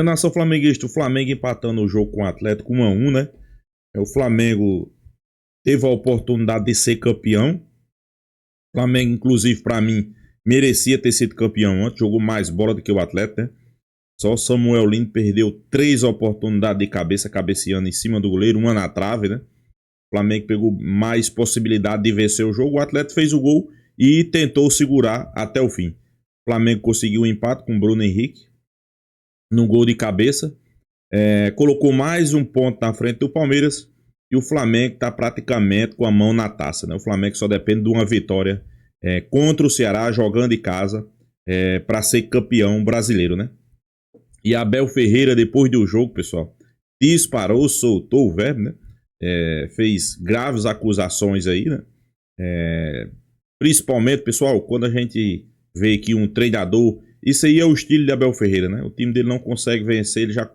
Nação flamenguista, o Flamengo empatando o jogo com o Atlético 1-1, né? O Flamengo teve a oportunidade de ser campeão. O Flamengo, inclusive, para mim, merecia ter sido campeão antes, jogou mais bola do que o Atlético, né? Só o Samuel Lino perdeu 3 oportunidades de cabeça, cabeceando em cima do goleiro, uma na trave, né? O Flamengo pegou mais possibilidade de vencer o jogo. O Atlético fez o gol e tentou segurar até o fim. O Flamengo conseguiu o empate com o Bruno Henrique no gol de cabeça. Colocou mais um ponto na frente do Palmeiras. E o Flamengo está praticamente com a mão na taça, né? O Flamengo só depende de uma vitória contra o Ceará, jogando em casa, para ser campeão brasileiro, né? E Abel Ferreira, depois do jogo, pessoal, disparou, soltou o verbo, né? Fez graves acusações aí, né? Principalmente, pessoal, quando a gente vê que um treinador... Isso aí é o estilo de Abel Ferreira, né? O time dele não consegue vencer, ele já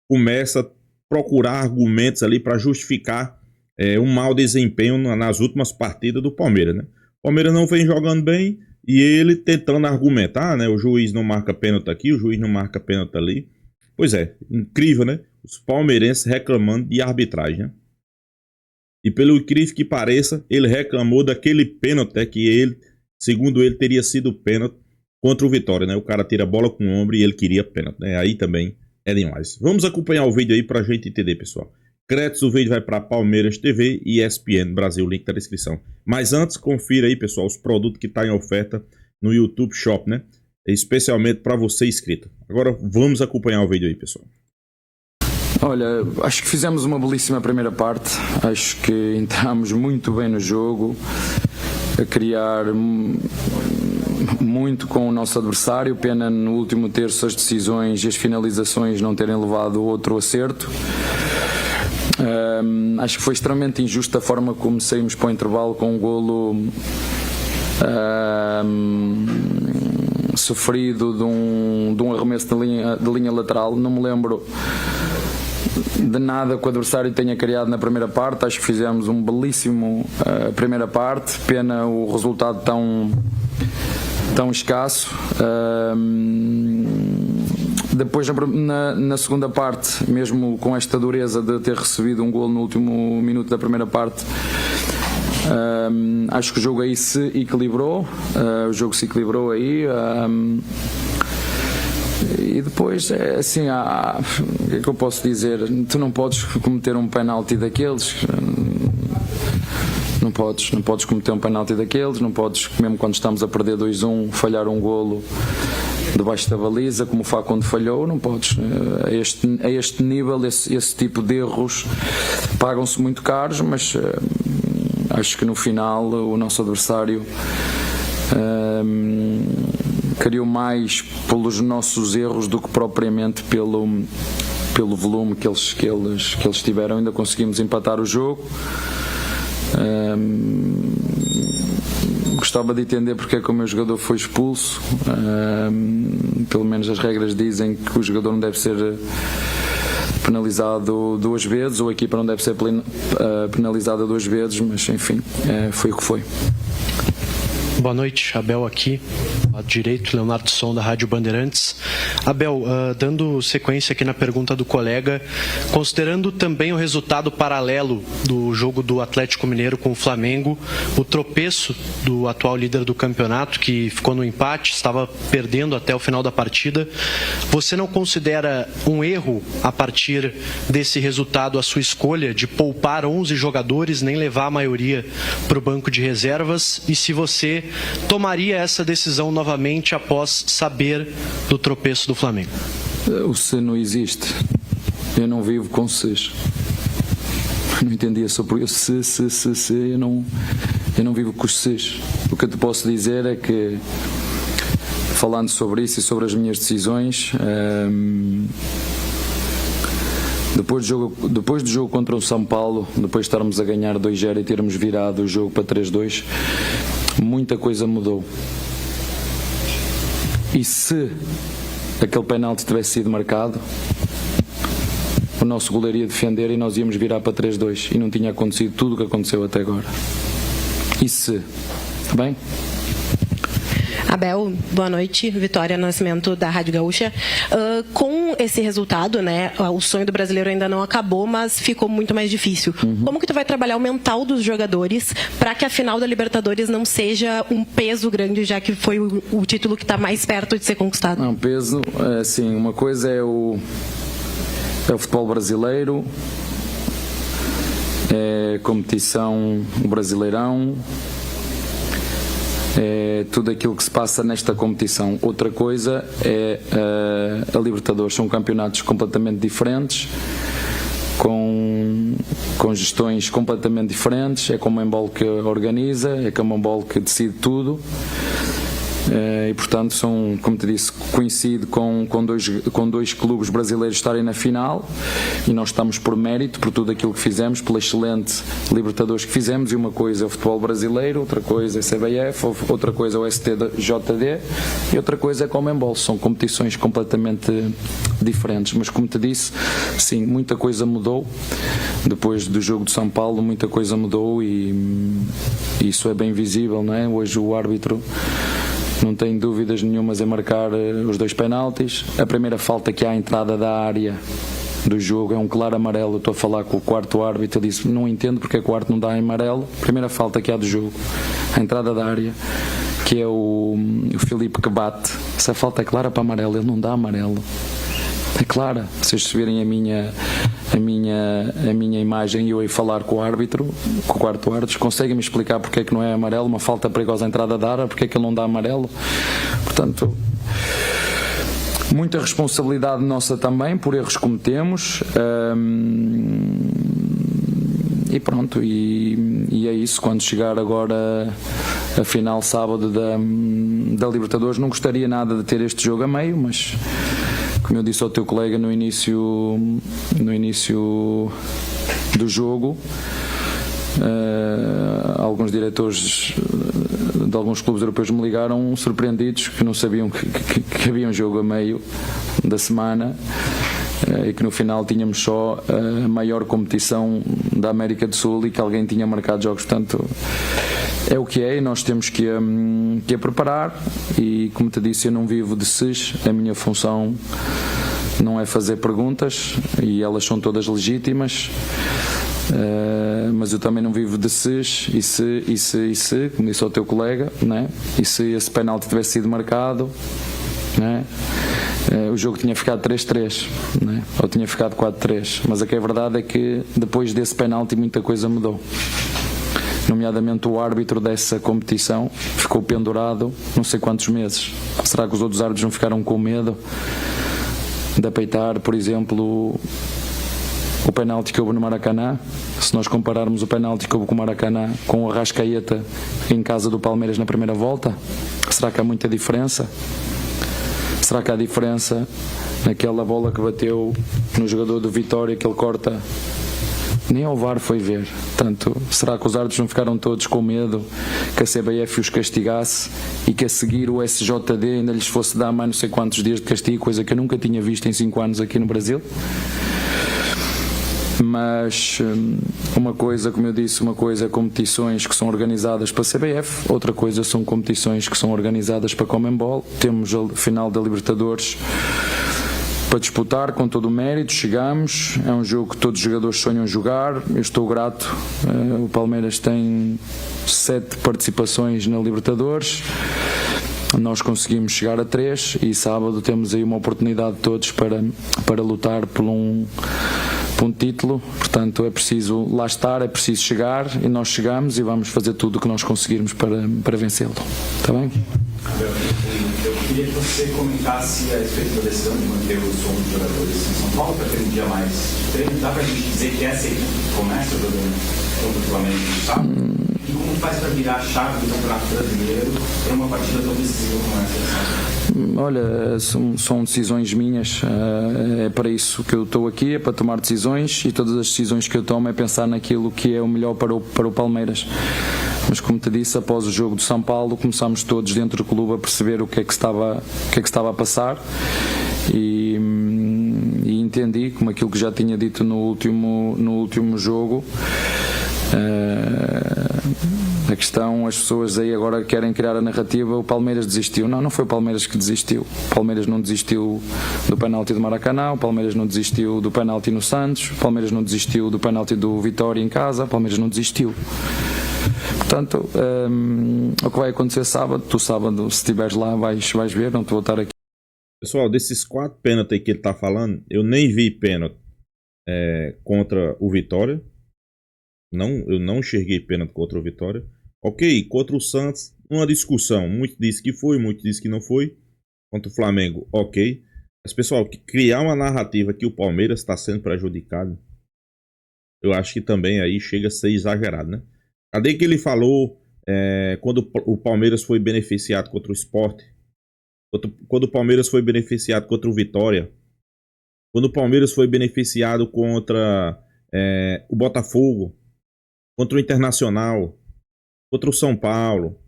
começa a procurar argumentos ali para justificar um mau desempenho nas últimas partidas do Palmeiras, né? O Palmeiras não vem jogando bem e ele tentando argumentar, né? O juiz não marca pênalti aqui, o juiz não marca pênalti ali. Pois é, incrível, né? Os palmeirenses reclamando de arbitragem, né? E pelo incrível que pareça, ele reclamou daquele pênalti que ele, segundo ele, teria sido pênalti contra o Vitória, né? O cara tira a bola com o ombro e ele queria pênalti, né? Aí também é demais. Vamos acompanhar o vídeo aí pra gente entender, pessoal. Créditos, o vídeo vai para Palmeiras TV e ESPN Brasil, link na descrição. Mas antes, confira aí, pessoal, os produtos que tá em oferta no YouTube Shop, né? Especialmente para você inscrito. Agora vamos acompanhar o vídeo aí, pessoal. Olha, acho que fizemos uma belíssima primeira parte, acho que entramos muito bem no jogo, a criar muito com o nosso adversário, pena no último terço as decisões e as finalizações não terem levado outro acerto. Acho que foi extremamente injusta a forma como saímos para o intervalo com um golo sofrido de um arremesso de linha lateral. Não me lembro de nada que o adversário tenha criado na primeira parte. Acho que fizemos um belíssimo primeira parte, pena o resultado tão escasso. Depois na segunda parte, mesmo com esta dureza de ter recebido um golo no último minuto da primeira parte, acho que o jogo aí se equilibrou, aí. E depois, assim, o que é que eu posso dizer? Tu não podes cometer um penalti daqueles, não podes cometer um penalti daqueles, não podes, mesmo quando estamos a perder 2-1, falhar um golo debaixo da baliza, como o Facundo falhou, não podes. A este nível, esse tipo de erros pagam-se muito caros, mas acho que no final o nosso adversário criou mais pelos nossos erros do que propriamente pelo volume que eles tiveram. Ainda conseguimos empatar o jogo. Gostava de entender porque é que o meu jogador foi expulso. Pelo menos as regras dizem que o jogador não deve ser penalizado 2 vezes, ou a equipa não deve ser penalizada 2 vezes, mas enfim, foi o que foi. Boa noite, Abel aqui, lado direito, Leonardo Som da Rádio Bandeirantes. Abel, dando sequência aqui na pergunta do colega, considerando também o resultado paralelo do jogo do Atlético Mineiro com o Flamengo, o tropeço do atual líder do campeonato, que ficou no empate, estava perdendo até o final da partida, você não considera um erro, a partir desse resultado, a sua escolha de poupar 11 jogadores, nem levar a maioria para o banco de reservas, e se você tomaria essa decisão novamente após saber do tropeço do Flamengo? O se não existe. Eu não vivo com ses. Não entendia sobre isso. Se. Eu não vivo com os ses. O que eu te posso dizer é que, falando sobre isso e sobre as minhas decisões, depois do jogo contra o São Paulo, depois de estarmos a ganhar 2-0 e termos virado o jogo para 3-2, muita coisa mudou. E se aquele penalti tivesse sido marcado, o nosso goleiro ia defender e nós íamos virar para 3-2 e não tinha acontecido tudo o que aconteceu até agora. E se? Está bem? Abel, boa noite. Vitória Nascimento, da Rádio Gaúcha. Com esse resultado, né, o sonho do brasileiro ainda não acabou, mas ficou muito mais difícil. Como que tu vai trabalhar o mental dos jogadores para que a final da Libertadores não seja um peso grande, já que foi o título que está mais perto de ser conquistado? Não, peso, assim, uma coisa é o futebol brasileiro, é competição, o Brasileirão, é tudo aquilo que se passa nesta competição. Outra coisa é a Libertadores. São campeonatos completamente diferentes, com gestões completamente diferentes. É como a Comembol que organiza, é como a Comembol que decide tudo. E portanto são, como te disse, coincide com dois clubes brasileiros estarem na final, e nós estamos por mérito, por tudo aquilo que fizemos, pela excelente Libertadores que fizemos. E uma coisa é o futebol brasileiro, outra coisa é a CBF, outra coisa é o STJD e outra coisa é a Comembol. São competições completamente diferentes, mas como te disse, sim, muita coisa mudou depois do jogo de São Paulo, muita coisa mudou, e isso é bem visível, não é? Hoje o árbitro não tem dúvidas nenhumas em marcar os 2 penaltis. A primeira falta que há à entrada da área do jogo é um claro amarelo. Eu estou a falar com o quarto árbitro, ele disse: não entendo porque é que o quarto não dá amarelo. Primeira falta que há do jogo, a entrada da área, que é o Filipe que bate. Essa falta é clara para amarelo, ele não dá amarelo. É clara. Vocês verem a minha imagem e eu ir falar com o árbitro, com o quarto árbitro, conseguem-me explicar porque é que não é amarelo, uma falta perigosa à entrada da área, porque é que ele não dá amarelo? Portanto, muita responsabilidade nossa também por erros que cometemos, e pronto, e é isso. Quando chegar agora a final sábado da Libertadores, não gostaria nada de ter este jogo a meio, mas como eu disse ao teu colega no início do jogo, alguns diretores de alguns clubes europeus me ligaram surpreendidos, que não sabiam que havia um jogo a meio da semana, e que no final tínhamos só a maior competição da América do Sul e que alguém tinha marcado jogos. Portanto, é o que é, e nós temos que a preparar. E como te disse, eu não vivo de SES, a minha função não é fazer perguntas, e elas são todas legítimas, mas eu também não vivo de SES, e se, como disse ao teu colega, né? E se esse penalti tivesse sido marcado, né? O jogo tinha ficado 3-3, né? Ou tinha ficado 4-3, mas a que é verdade é que depois desse penalti muita coisa mudou. Nomeadamente o árbitro dessa competição ficou pendurado não sei quantos meses. Será que os outros árbitros não ficaram com medo de apeitar, por exemplo, o penalti que houve no Maracanã? Se nós compararmos o penalti que houve com o Maracanã com o Arrascaeta em casa do Palmeiras na primeira volta, será que há muita diferença? Será que há diferença naquela bola que bateu no jogador do Vitória, que ele corta? Nem ao VAR foi ver. Portanto, será que os árbitros não ficaram todos com medo que a CBF os castigasse e que a seguir o SJD ainda lhes fosse dar mais não sei quantos dias de castigo, coisa que eu nunca tinha visto em 5 anos aqui no Brasil? Mas uma coisa, como eu disse, uma coisa é competições que são organizadas para a CBF, outra coisa são competições que são organizadas para a Comembol. Temos a final da Libertadores para disputar com todo o mérito, chegamos, é um jogo que todos os jogadores sonham jogar. Eu estou grato, o Palmeiras tem 7 participações na Libertadores, nós conseguimos chegar a 3, e sábado temos aí uma oportunidade de todos para lutar por um título. Portanto, é preciso lá estar, é preciso chegar, e nós chegamos e vamos fazer tudo o que nós conseguirmos para vencê-lo. Está bem? Eu queria que você comentasse a respeito da decisão de manter o som dos jogadores em São Paulo para ter um dia mais de treino. Dá para a gente dizer que essa equipe começa jogando contra o Flamengo no sábado? E como faz para virar a chave do Campeonato Brasileiro em uma partida tão decisiva como essa? Olha, são decisões minhas, é para isso que eu estou aqui, é para tomar decisões, e todas as decisões que eu tomo é pensar naquilo que é o melhor para o Palmeiras. Mas como te disse, após o jogo de São Paulo, começámos todos dentro do clube a perceber o que é que estava a passar, e entendi, como aquilo que já tinha dito no último jogo, A questão, as pessoas aí agora querem criar a narrativa, o Palmeiras desistiu. Não foi o Palmeiras que desistiu. O Palmeiras não desistiu do penalti do Maracanã, o Palmeiras não desistiu do penalti no Santos, o Palmeiras não desistiu do penalti do Vitória em casa, o Palmeiras não desistiu. Portanto, o que vai acontecer sábado, tu sábado, se estiveres lá, vais ver, não te vou estar aqui. Pessoal, desses 4 pênaltis que ele tá falando, eu nem vi pênalti contra o Vitória. Eu não enxerguei pênalti contra o Vitória. Ok, contra o Santos, uma discussão. Muito disse que foi, muito disse que não foi. Contra o Flamengo, ok. Mas, pessoal, criar uma narrativa que o Palmeiras está sendo prejudicado, eu acho que também aí chega a ser exagerado, né? Cadê que ele falou quando o Palmeiras foi beneficiado contra o Sport? Quando o Palmeiras foi beneficiado contra o Vitória? Quando o Palmeiras foi beneficiado contra o Botafogo? Contra o Internacional? Contra o São Paulo?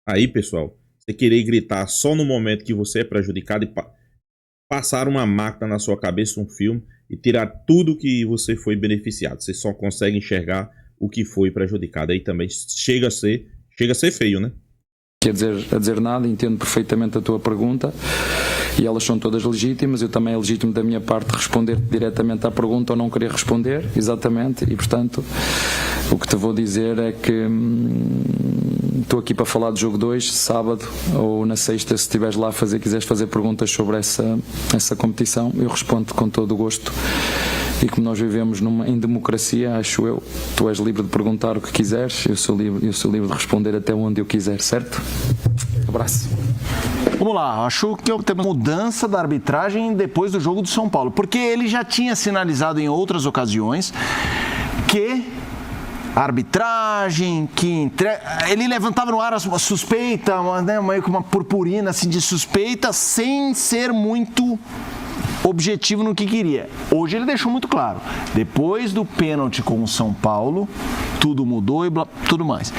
Aí, pessoal, você querer gritar só no momento que você é prejudicado e passar uma máquina na sua cabeça, um filme, e tirar tudo que você foi beneficiado. Você só consegue enxergar o que foi prejudicado. Aí também chega a ser feio, né? Quer dizer nada, entendo perfeitamente a tua pergunta e elas são todas legítimas. Eu também é legítimo da minha parte responder diretamente à pergunta ou não querer responder, exatamente, e portanto o que te vou dizer é que estou aqui para falar do jogo 2, sábado ou na sexta, se estiveres lá quiseres fazer perguntas sobre essa competição, eu respondo com todo o gosto. E como nós vivemos em democracia, acho eu, tu és livre de perguntar o que quiseres, eu sou livre de responder até onde eu quiser, certo? Abraço. Vamos lá, acho que temos mudança da arbitragem depois do jogo do São Paulo, porque ele já tinha sinalizado em outras ocasiões que a arbitragem, ele levantava no ar uma suspeita, meio que uma purpurina assim, de suspeita, sem ser muito objetivo no que queria. Hoje ele deixou muito claro. Depois do pênalti com o São Paulo, tudo mudou e tudo mais.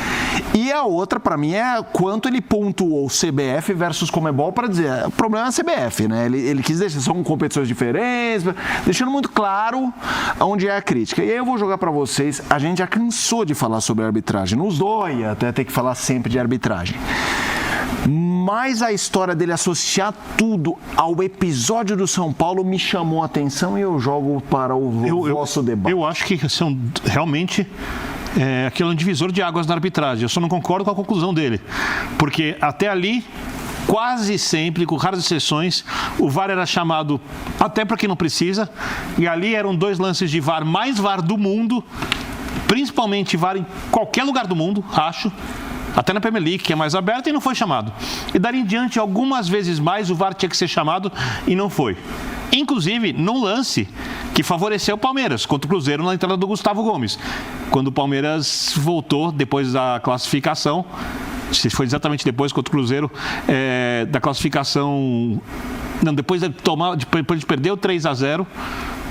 E a outra, para mim, é quanto ele pontuou CBF versus Conmebol para dizer, o problema é a CBF, né? Ele quis deixar, são competições diferentes, deixando muito claro onde é a crítica. E aí eu vou jogar para vocês, a gente já cansou de falar sobre arbitragem, nos dói até ter que falar sempre de arbitragem. Mas a história dele associar tudo ao episódio do São Paulo me chamou a atenção e eu jogo para o vosso debate. Eu acho que são realmente aquele divisor de águas na arbitragem. Eu só não concordo com a conclusão dele, porque até ali, quase sempre, com raras exceções, o VAR era chamado até para quem não precisa, e ali eram 2 lances de VAR, mais VAR do mundo, principalmente VAR em qualquer lugar do mundo, acho. Até na Premier League, que é mais aberta, e não foi chamado. E dali em diante, algumas vezes mais, o VAR tinha que ser chamado e não foi. Inclusive, num lance que favoreceu o Palmeiras, contra o Cruzeiro, na entrada do Gustavo Gomes. Quando o Palmeiras voltou, depois da classificação, se foi exatamente depois contra o Cruzeiro, da classificação... Não, depois de perder o 3-0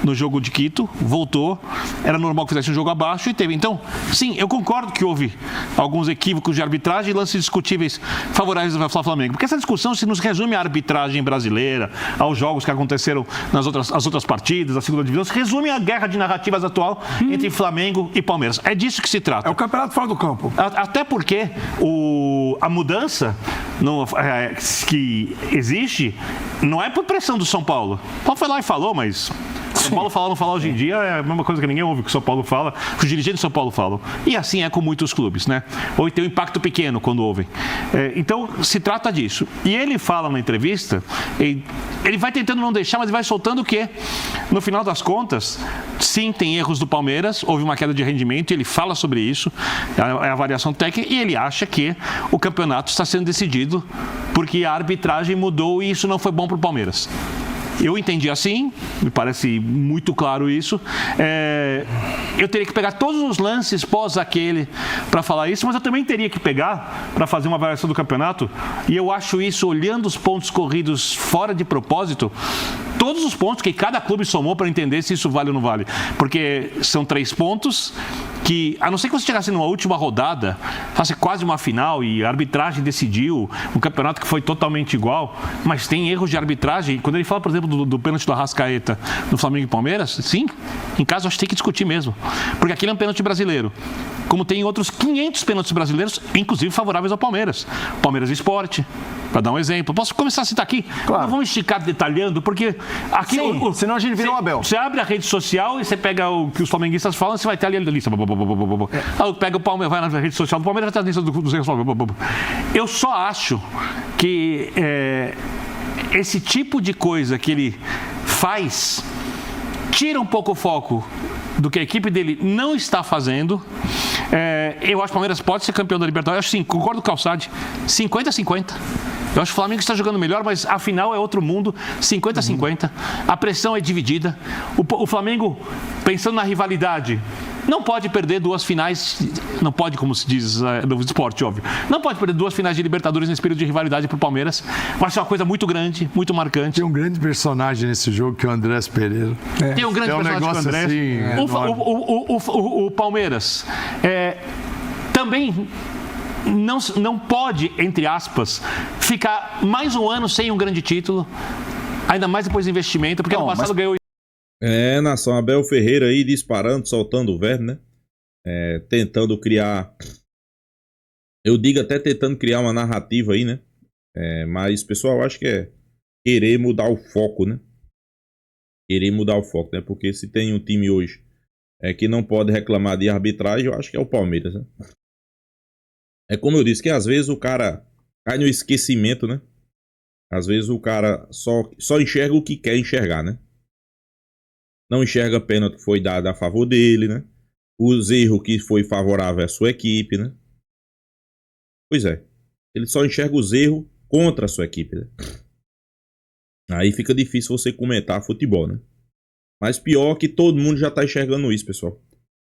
no jogo de Quito, voltou, era normal que fizesse um jogo abaixo e teve. Então, sim, eu concordo que houve alguns equívocos de arbitragem e lances discutíveis favoráveis ao Flamengo, porque essa discussão se nos resume à arbitragem brasileira, aos jogos que aconteceram as outras partidas, a segunda divisão, se resume à guerra de narrativas atual entre Flamengo e Palmeiras. É disso que se trata. É o campeonato fora do campo. Até porque a mudança que existe não é por pressão do São Paulo. O Paulo foi lá e falou, mas... São Paulo falar ou não falar hoje em dia é a mesma coisa que ninguém ouve que o São Paulo fala, que os dirigentes do São Paulo falam. E assim é com muitos clubes, né? Ou tem um impacto pequeno quando ouvem. Então, se trata disso. E ele fala na entrevista, ele vai tentando não deixar, mas ele vai soltando que, no final das contas, sim, tem erros do Palmeiras, houve uma queda de rendimento, ele fala sobre isso, é a avaliação técnica, e ele acha que o campeonato está sendo decidido porque a arbitragem mudou e isso não foi bom para o Palmeiras. Eu entendi assim, me parece muito claro isso. Eu teria que pegar todos os lances pós aquele para falar isso, mas eu também teria que pegar para fazer uma avaliação do campeonato, e eu acho isso, olhando os pontos corridos fora de propósito, todos os pontos que cada clube somou para entender se isso vale ou não vale. Porque são 3 pontos que, a não ser que você chegasse numa última rodada, fosse quase uma final e a arbitragem decidiu, um campeonato que foi totalmente igual, mas tem erros de arbitragem. Quando ele fala, por exemplo, do pênalti do Arrascaeta no Flamengo e Palmeiras, sim, em caso acho que tem que discutir mesmo. Porque aquele é um pênalti brasileiro. Como tem outros 500 pênaltis brasileiros, inclusive favoráveis ao Palmeiras. Palmeiras Sport, para dar um exemplo. Posso começar a citar aqui? Claro. Não vamos esticar detalhando, porque aqui... Sim, senão a gente vira o Abel. Você abre a rede social e você pega o que os flamenguistas falam, você vai ter ali a lista. Aí pega o Palmeiras, vai na rede social do Palmeiras, vai ter a lista dos erros. Eu só acho que esse tipo de coisa que ele faz tira um pouco o foco do que a equipe dele não está fazendo. Eu acho que o Palmeiras pode ser campeão da Libertadores. Eu acho sim, concordo com o Calçade. 50-50. Eu acho que o Flamengo está jogando melhor, mas a final é outro mundo. 50-50. A pressão é dividida. O Flamengo, pensando na rivalidade, não pode perder 2 finais. Não pode, como se diz no esporte, óbvio. Não pode perder 2 finais de Libertadores nesse período de rivalidade para o Palmeiras. Vai ser uma coisa muito grande, muito marcante. Tem um grande personagem nesse jogo que é o Andrés Pereira. Tem um grande personagem que é o Andrés. Assim, O Palmeiras também não pode, entre aspas, ficar mais um ano sem um grande título, ainda mais depois do investimento, porque ano passado ganhou. Nação, Abel Ferreira aí disparando, soltando o verbo, né? Tentando criar, eu digo até tentando criar uma narrativa aí, né? Mas, pessoal, acho que é querer mudar o foco, né? Querer mudar o foco, né? Porque se tem um time hoje que não pode reclamar de arbitragem, eu acho que é o Palmeiras, né? É como eu disse, que às vezes o cara cai no esquecimento, né? Às vezes o cara só enxerga o que quer enxergar, né? Não enxerga a pênalti que foi dada a favor dele, né? Os erros que foi favorável à sua equipe, né? Pois é. Ele só enxerga os erros contra a sua equipe, né? Aí fica difícil você comentar futebol, né? Mas pior que todo mundo já tá enxergando isso, pessoal.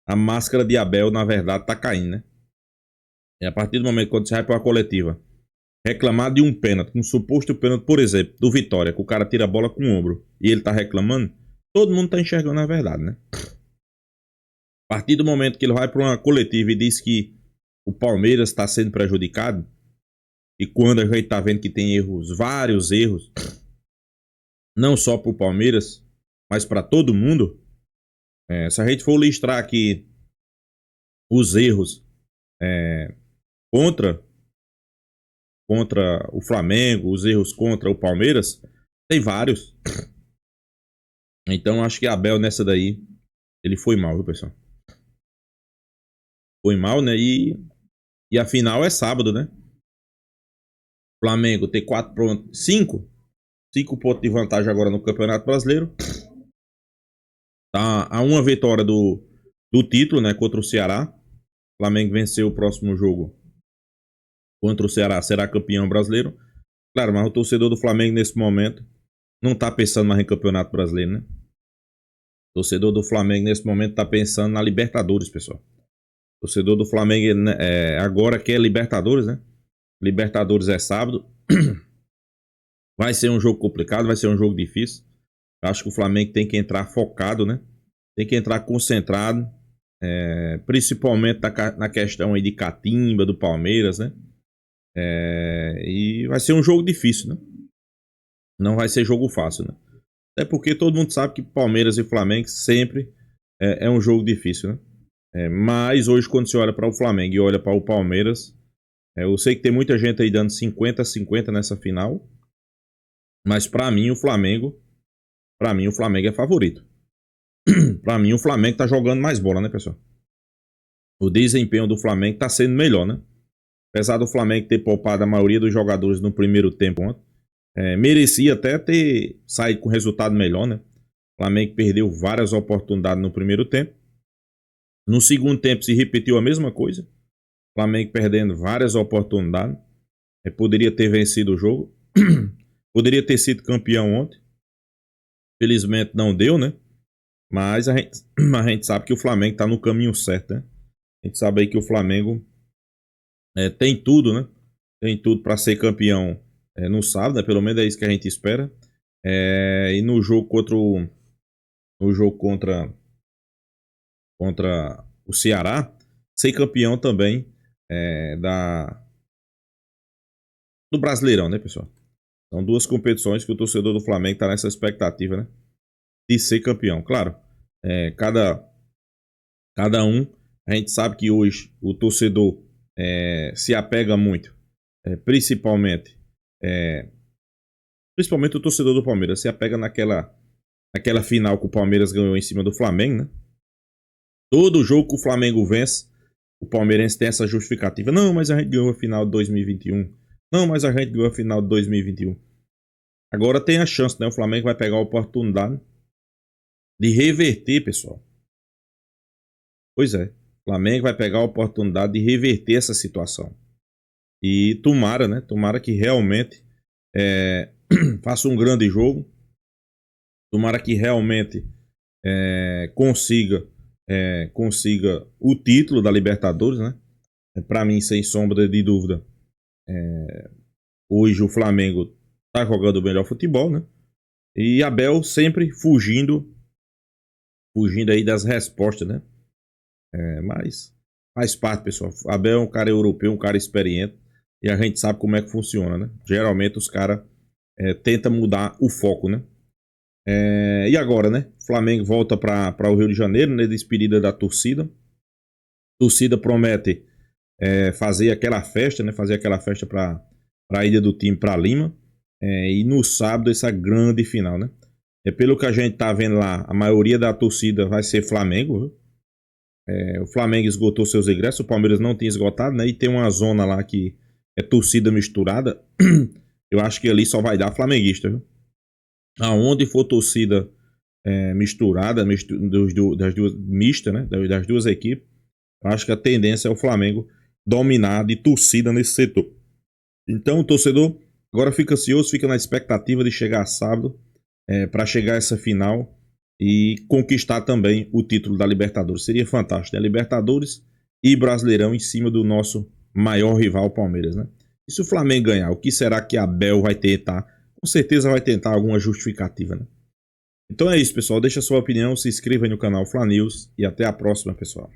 A máscara de Abel, na verdade, tá caindo, né? E a partir do momento quando você vai para uma coletiva reclamar de um pênalti, um suposto pênalti, por exemplo, do Vitória, que o cara tira a bola com o ombro e ele tá reclamando, todo mundo tá enxergando a verdade, né? A partir do momento que ele vai para uma coletiva e diz que o Palmeiras está sendo prejudicado, e quando a gente tá vendo que tem erros, vários erros, não só para o Palmeiras, mas para todo mundo, se a gente for listrar aqui os erros contra o Flamengo, os erros contra o Palmeiras, tem vários. Então acho que Abel nessa daí, ele foi mal, viu, pessoal? Foi mal, né? E a final é sábado, né? Flamengo tem 5 pontos de vantagem agora no Campeonato Brasileiro. Tá a uma vitória do título, né? Contra o Ceará. O Flamengo venceu o próximo jogo contra o Ceará, será campeão brasileiro. Claro, mas o torcedor do Flamengo nesse momento não tá pensando mais em Campeonato Brasileiro, né? O torcedor do Flamengo nesse momento tá pensando na Libertadores, pessoal. O torcedor do Flamengo agora quer Libertadores, né? Libertadores é sábado. Vai ser um jogo complicado, vai ser um jogo difícil. Acho que o Flamengo tem que entrar focado, né? Tem que entrar concentrado. Principalmente na questão aí de catimba do Palmeiras, né? E vai ser um jogo difícil, né? Não vai ser jogo fácil, né? Até porque todo mundo sabe que Palmeiras e Flamengo sempre é um jogo difícil, né? Mas hoje, quando você olha para o Flamengo e olha para o Palmeiras, eu sei que tem muita gente aí dando 50-50 nessa final, mas para mim o Flamengo é favorito. Para mim o Flamengo tá jogando mais bola, né, pessoal? O desempenho do Flamengo tá sendo melhor, né? Apesar do Flamengo ter poupado a maioria dos jogadores no primeiro tempo ontem, merecia até ter saído com resultado melhor, né? O Flamengo perdeu várias oportunidades no primeiro tempo. No segundo tempo se repetiu a mesma coisa. O Flamengo perdendo várias oportunidades. Poderia ter vencido o jogo. Poderia ter sido campeão ontem. Felizmente não deu, né? Mas a gente sabe que o Flamengo está no caminho certo, né? A gente sabe aí que o Flamengo tem tudo, né? Tem tudo para ser campeão no sábado, né? Pelo menos é isso que a gente espera. E no jogo contra o Ceará, ser campeão também do Brasileirão, né, pessoal? São duas competições que o torcedor do Flamengo está nessa expectativa, né? De ser campeão. Claro, cada um, a gente sabe que hoje o torcedor se apega muito, principalmente o torcedor do Palmeiras se apega naquela final que o Palmeiras ganhou em cima do Flamengo, né? Todo jogo que o Flamengo vence, o palmeirense tem essa justificativa. Não, mas a gente ganhou a final de 2021. Não, mas a gente ganhou a final de 2021. Agora tem a chance, né? O Flamengo vai pegar a oportunidade de reverter, pessoal. Pois é. O Flamengo vai pegar a oportunidade de reverter essa situação. E tomara, né? Tomara que realmente faça um grande jogo. Tomara que realmente consiga o título da Libertadores, né? Para mim, sem sombra de dúvida, hoje o Flamengo tá jogando o melhor futebol, né? E Abel sempre fugindo aí das respostas, né? Mas faz parte, pessoal. Abel é um cara europeu, um cara experiente, e a gente sabe como é que funciona, né? Geralmente os caras tentam mudar o foco, né? E agora, né? Flamengo volta para o Rio de Janeiro, né? Despedida da torcida. A torcida promete fazer aquela festa, né? Fazer aquela festa para a ida do time para Lima. E no sábado, essa grande final, né? Pelo que a gente tá vendo lá, a maioria da torcida vai ser Flamengo, viu? O Flamengo esgotou seus ingressos, o Palmeiras não tinha esgotado, né? E tem uma zona lá que é torcida misturada. Eu acho que ali só vai dar flamenguista, viu? Aonde for torcida misturada, das duas mista, né? Das duas equipes, eu acho que a tendência é o Flamengo dominar de torcida nesse setor. Então o torcedor agora fica ansioso, fica na expectativa de chegar sábado para chegar a essa final e conquistar também o título da Libertadores. Seria fantástico, né? Libertadores e Brasileirão em cima do nosso maior rival, Palmeiras, né? E se o Flamengo ganhar, o que será que a Abel vai tentar? Com certeza vai tentar alguma justificativa, né? Então é isso, pessoal. Deixa a sua opinião, se inscreva aí no canal Fla News e até a próxima, pessoal.